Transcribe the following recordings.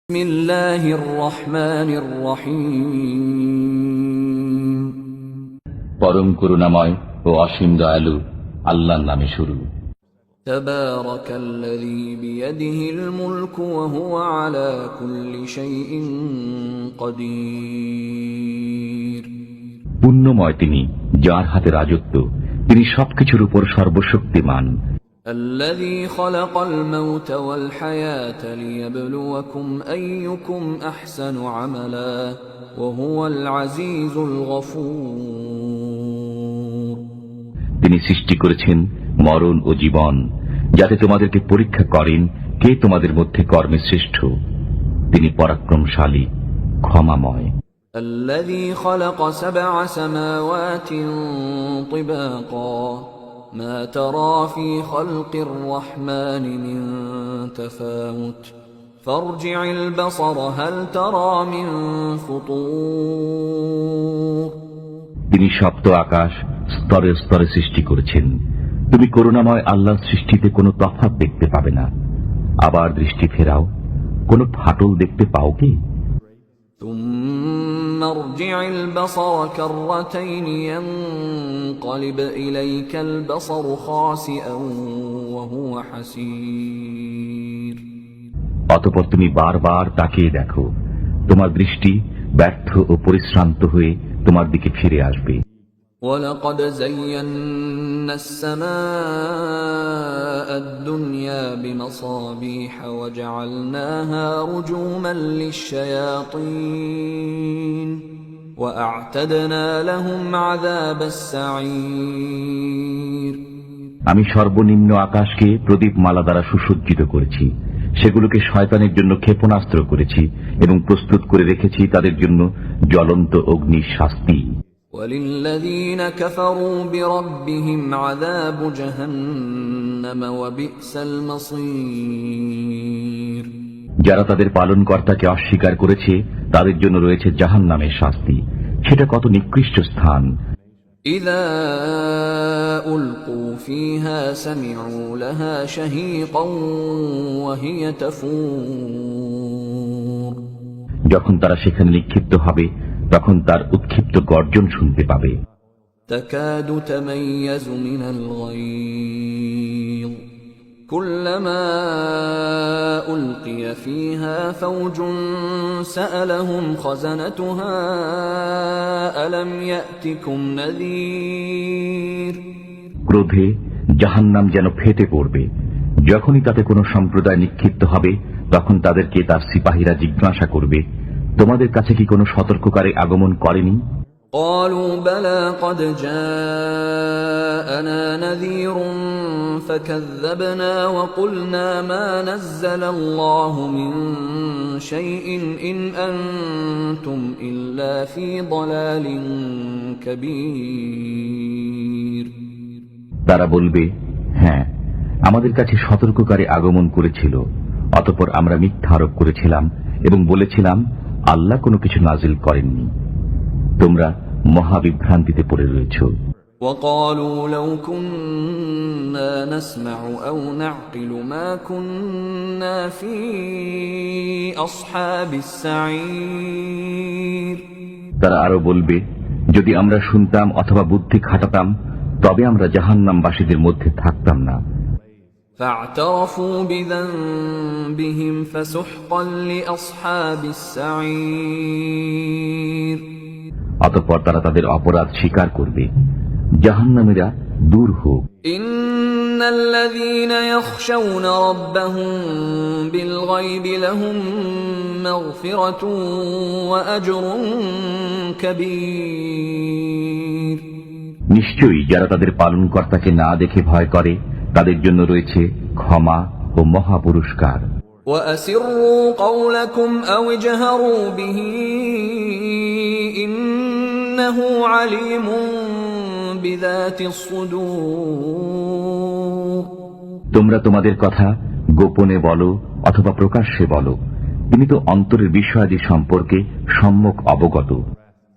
বিসমিল্লাহির রহমানির রহিম। পরম করুণাময় ও অসীম দয়ালু আল্লাহর নামে শুরু। তাবারাকাল্লাযী বিয়াদিহিল মুলকু ওয়া হুয়া আলা কুল্লি শাইইন কাদির। পুণ্যময় তিনি, যার হাতে রাজত্ব, তিনি সবকিছুর উপর সর্বশক্তিমান। الذي خلق الموت والحياة ليبلوكم أيكم أحسن عملا وهو العزيز الغفور। তিনি সৃষ্টি করেছেন মরণ ও জীবন, যাতে তোমাদেরকে পরীক্ষা করেন কে তোমাদের মধ্যে কর্মে শ্রেষ্ঠ। তিনি পরাক্রমশালী, ক্ষমাময়। الذي خلق 7 سماوات طباقا ما ترى في خلق الرحمن من تفاوت فارجع البصر هل ترى من فطور। তিনি সপ্ত আকাশ স্তরে স্তরে সৃষ্টি করেছেন। তুমি করুণাময় আল্লাহর সৃষ্টিতে কোনো তফাৎ দেখতে পাবে না। আবার দৃষ্টি ফেরাও, কোনো ফাটল দেখতে পাও কি? ثم ارجع البصر كرتين ينقلب إليك البصر خاسئا وهو حسير। অতঃপর তুমি বারবার তাকিয়ে দেখো, তোমার দৃষ্টি ব্যর্থ ও পরিশ্রান্ত হয়ে তোমার দিকে ফিরে আসবে। وَلَقَدْ زَيَّنَّا السَّمَاءَ الدُّنْيَا بِمَصَابِيحَ وَجَعَلْنَاهَا رُجُومًا لِلشَّيَاطِينِ وَأَعْتَدْنَا لَهُمْ عَذَابَ السَّعِيرِ। আমি সর্বনিম্ন আকাশকে প্রদীপমালা দ্বারা সুসজ্জিত করেছি, সেগুলোকে শয়তানের জন্য ক্ষেপণাস্ত্র করেছি এবং প্রস্তুত করে রেখেছি তাদের জন্য জ্বলন্ত অগ্নির শাস্তি। وَلِلَّذِينَ كَفَرُوا بِرَبِّهِمْ عَذَابُ جَهَنَّمَ وَبِئْسَ الْمَصِيرُ। যারা তাদের পালনকর্তাকে অস্বীকার করেছে তাদের জন্য রয়েছে জাহান্নামের শাস্তি, সেটা কত নিকৃষ্ট স্থান। إِذَا أُلْقُوا فِيهَا سَمِعُوا لَهَا شَهِيقًا وَهِيَ تَفُورُ। যখন তারা সেখানে নিক্ষিপ্ত হবে তখন তার উৎক্ষিপ্ত গর্জন শুনতে পাবে। تكاد تميز من الغيظ كلما ألقي فيها فوج سألهم خزنتها ألم يأتكم نذير। ক্রোধে জাহান্নাম যেন ফেটে পড়বে। যখনই তাতে কোনো সম্প্রদায় নিক্ষিপ্ত হবে তখন তাদেরকে তার সিপাহীরা জিজ্ঞাসা করবে, তোমাদের কাছে কি কোনো সতর্ককারী আগমন করেনি? قالوا بلى قد جاءنا نذير فكذبنا وقلنا ما نزل الله من شيء إن أنتم إلا في ضلال كبير। তারা বলবে, হ্যাঁ, আমাদের কাছে সতর্ককারী আগমন করেছিল, অতঃপর আমরা মিথ্যা আরোপ করেছিলাম এবং বলেছিলাম আল্লাহ কোনো কিছু নাজিল করেননি। তোমরা মহাবিভ্রান্তিতে পড়ে রয়েছ। وقالوا لو كنا نسمع أو نعقل ما كنا في أصحاب السعير। তারা আরো বলবে, যদি আমরা শুনতাম অথবা বুদ্ধি খাটাতাম তবে আমরা জাহান্নামবাসীদের মধ্যে থাকতাম না। فاعترفوا بذنبهم فسحقا لأصحاب السعير। অতঃপর তারা তাদের অপরাধ স্বীকার করবে, জাহান্নামীরা দূর হোক। إن الذين يخشون ربهم بالغيب لهم مغفرة وأجر كبير। নিশ্চয়ই যারা তাদের পালনকর্তাকে না দেখে ভয় করে তাদের জন্য রয়েছে ক্ষমা ও মহা পুরস্কার। وأسروا قولكم أو اجهروا به إنه عليم بذات الصدور। তোমরা তোমাদের কথা গোপনে বলো অথবা প্রকাশ্যে বলো, তিনি তো অন্তরের বিষয়াদি সম্পর্কে সম্যক অবগত।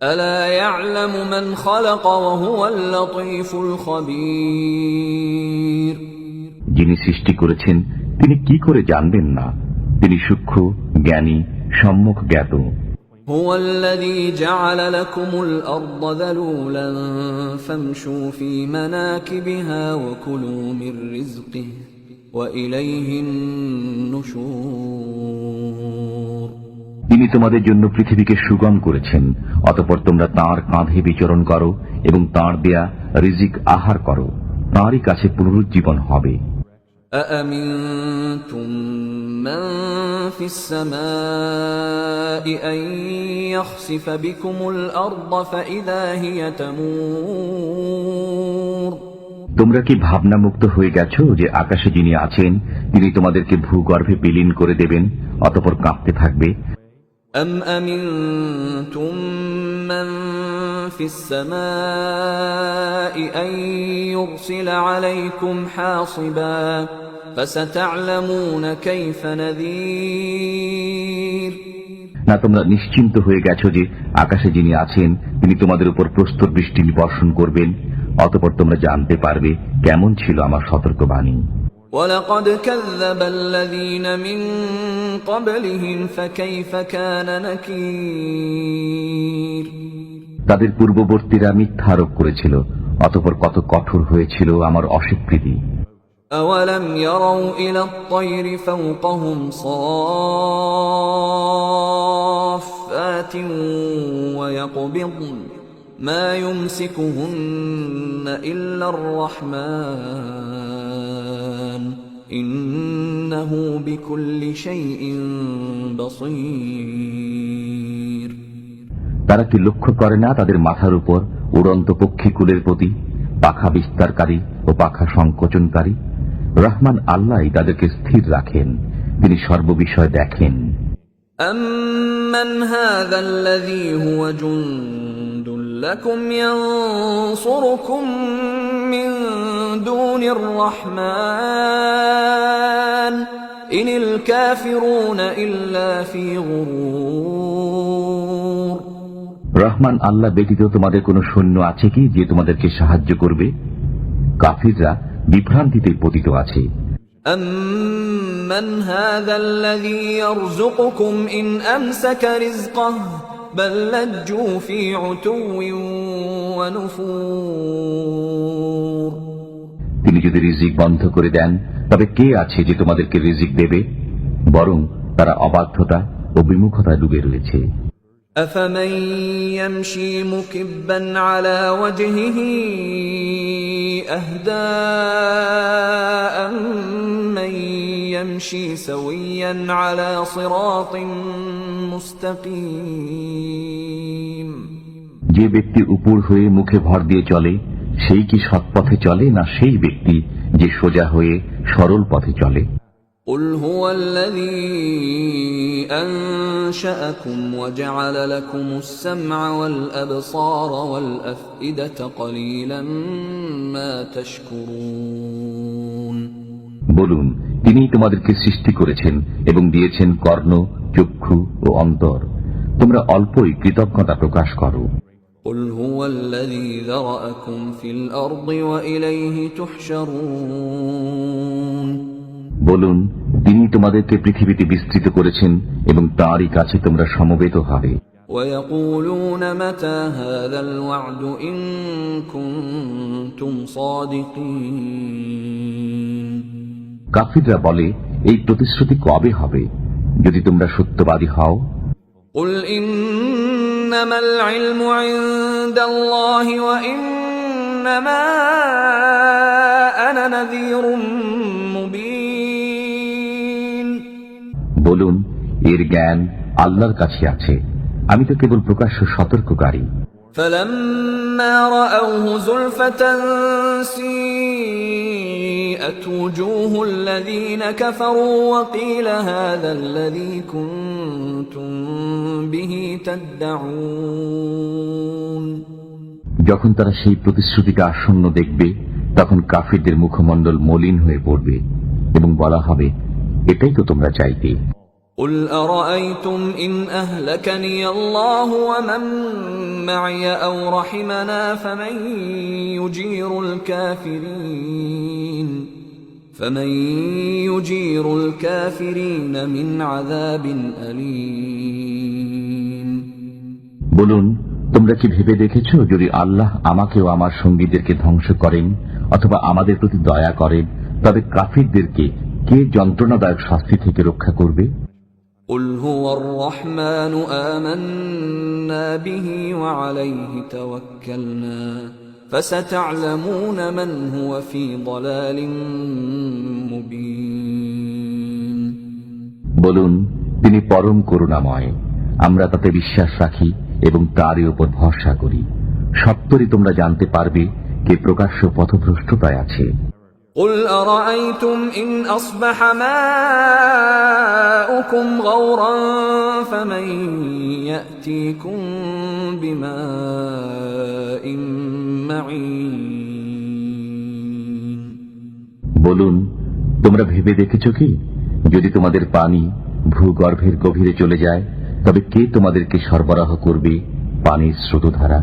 ألا يعلم من خلق وهو اللطيف الخبير। যিনি সৃষ্টি করেছেন তিনি কি করে জানবেন না? তিনি সূক্ষ্ম, জ্ঞানী, সম্মুখ জ্ঞাত। هو الذي جعل لكم الأرض ذلولا فامشوا في مناكبها وكلوا من رزقه وإليه النشور। তিনি তোমাদের জন্য পৃথিবীকে সুগম করেছেন, অতঃপর তোমরা তাঁর কাঁধে বিচরণ করো এবং তাঁর দেয়া রিজিক আহার করো, তাঁরই কাছে পুনরুজ্জীবন হবে। أأمنتم من في السماء أن يخسف بكم الأرض فإذا هي تمور। তোমরা কি ভাবনামুক্ত হয়ে গেছো যে আকাশে যিনি আছেন তিনি তোমাদেরকে ভূগর্ভে বিলীন করে দেবেন, অতঃপর কাঁপতে থাকবে? أم أمنتم من في السماء أن يرسل عليكم حاصبا فستعلمون كيف نذير। না তোমরা নিশ্চিন্ত হয়ে গেছো যে আকাশে যিনি আছেন তিনি তোমাদের উপর প্রস্তর বৃষ্টি বর্ষণ করবেন, অতঃপর তোমরা জানতে পারবে কেমন ছিল আমার সতর্কবাণী। وَلَقَدْ كَذَّبَ الَّذِينَ مِن قَبْلِهِمْ فَكَيْفَ كَانَ نَكِيرِ। তাদের পূর্ববর্তীরা মিথ্যা আরোপ করেছিল, অতঃপর কত কঠোর হয়েছিল আমার অস্বীকৃতি। أَوَلَمْ يَرَوْا إِلَى الطَّيْرِ فَوْقَهُمْ صَافَّاتٍ وَيَقْبِضْنَ مَا يُمْسِكُهُنَّ إِلَّا الرَّحْمَنُ إِنَّهُ بِكُلِّ شَيْءٍ بَصِيرٌ। তারা কি লক্ষ্য করে না তাদের মাথার উপর উড়ন্ত পক্ষীকুলের প্রতি, পাখা বিস্তারকারী ও পাখা সংকোচনকারী? রহমান আল্লাহ তাদেরকে স্থির রাখেন, তিনি সর্ববিষয় দেখেন। أَمَّنْ هَذَا الَّذِي هُوَ جُندٌ لَكُمْ يَنصُرُكُم مِّن دُونِ الرَّحْمَنِ إِنِ الْكَافِرُونَ إِلَّا فِي غُرُورٍ। রহমান আল্লাহ ব্যতীত তোমাদের কোন সৈন্য আছে কি যে তোমাদেরকে সাহায্য করবে? কাফিররা বিভ্রান্তিতে পতিত আছে। أَمَّنْ هَذَا الَّذِي يَرْزُقُكُمْ إِنْ أَمْسَكَ رِزْقَهُ بَل لَّجُّوا فِي عُتُوٍّ وَنُفُورٍ। তিনি যদি রিজিক বন্ধ করে দেন তবে কে আছে যে তোমাদেরকে রিজিক দেবে? বরং তারা অবাধ্যতা ও বিমুখতায় ডুবে রয়েছে। أَفَمَن يَمْشِي مُكِبًّا عَلَى وَجْهِهِ أَهْدَىٰ أَمَّن يَمْشِي سَوِيًّا عَلَى صِرَاطٍ مُسْتَقِيمٍ। যে ব্যক্তি উপর হয়ে মুখে ভর দিয়ে চলে সেই কি সৎপথে চলে, না সেই ব্যক্তি যে সোজা হয়ে সরল পথে চলে? قُلْ هُوَ الَّذِي أَنشَأَكُمْ وَجَعَلَ لَكُمُ السَّمْعَ وَالْأَبْصَارَ وَالْأَفْئِدَةَ قَلِيلًا مَا تَشْكُرُونَ। বলুন, তিনিই তোমাদেরকে সৃষ্টি করেছেন এবং দিয়েছেন কর্ণ, চক্ষু ও অন্তর, তোমরা অল্পই কৃতজ্ঞতা প্রকাশ করো। قُلْ هُوَ الَّذِي ذَرَأَكُمْ فِي الْأَرْضِ وَإِلَيْهِ تُحْشَرُونَ। বলুন, তিনি তোমাদেরকে পৃথিবীতে বিস্তৃত করেছেন এবং তাঁরই কাছে তোমরা সমবেত হবে। وَيَقُولُونَ مَتَى هَذَا الْوَعْدُ إِن كُنتُمْ صَادِقِينَ। কাফিররা বলে, এই প্রতিশ্রুতি কবে হবে যদি তোমরা সত্যবাদী হও? قُلْ إِنَّمَا الْعِلْمُ عِندَ اللَّهِ وَإِنَّمَا أَنَا نَذِيرٌ مُبِينٌ। বলুন, এর জ্ঞান আল্লাহর কাছে আছে, আমি তো কেবল প্রকাশ্য সতর্ককারী। فَلَمَّا رَأَوْهُ زُلْفَةً سِيئَتْ وُجُوهُ الَّذِينَ كَفَرُوا وَقِيلَ هَذَا الَّذِي كُنتُم بِهِ تَدَّعُونَ। যখন তারা সেই প্রতিশ্রুতিকে আসন্ন দেখবে তখন কাফিরদের মুখমণ্ডল মলিন হয়ে পড়বে এবং বলা হবে, এটাই তো তোমরা চাইতে। قُلْ أَرَأَيْتُمْ إِنْ أَهْلَكَنِيَ اللَّهُ وَمَن مَّعِيَ أَوْ رَحِمَنَا فَمَن يُجِيرُ الْكَافِرِينَ مِنْ عَذَابٍ أَلِيمٍ۔ বলুন, তোমরা কি ভেবে দেখেছো, যদি আল্লাহ আমাকে ও আমার সঙ্গীদেরকে ধ্বংস করেন অথবা আমাদের প্রতি দয়া করেন, তবে কাফিরদেরকে কে যন্ত্রণাদায়ক শাস্তি থেকে রক্ষা করবে? قل هو الرحمن آمنا به وعليه توكلنا فستعلمون من هو في ضلال مبين বলুন, তিনি পরম করুণাময়, আমরা তাতে বিশ্বাস রাখি এবং তারই উপর ভরসা করি। সত্তরই তোমরা জানতে পারবে কে প্রকাশ্য পথভ্রষ্টতায় আছে। قل أرأيتم إن أصبح ماؤكم غورا فمن يأتيكم بماء معين বলুন, তোমরা ভেবে দেখেছ কি, যদি তোমাদের পানি ভূগর্ভের গভীরে চলে যায়, তবে কে তোমাদেরকে সরবরাহ করবে পানির স্রোতধারা?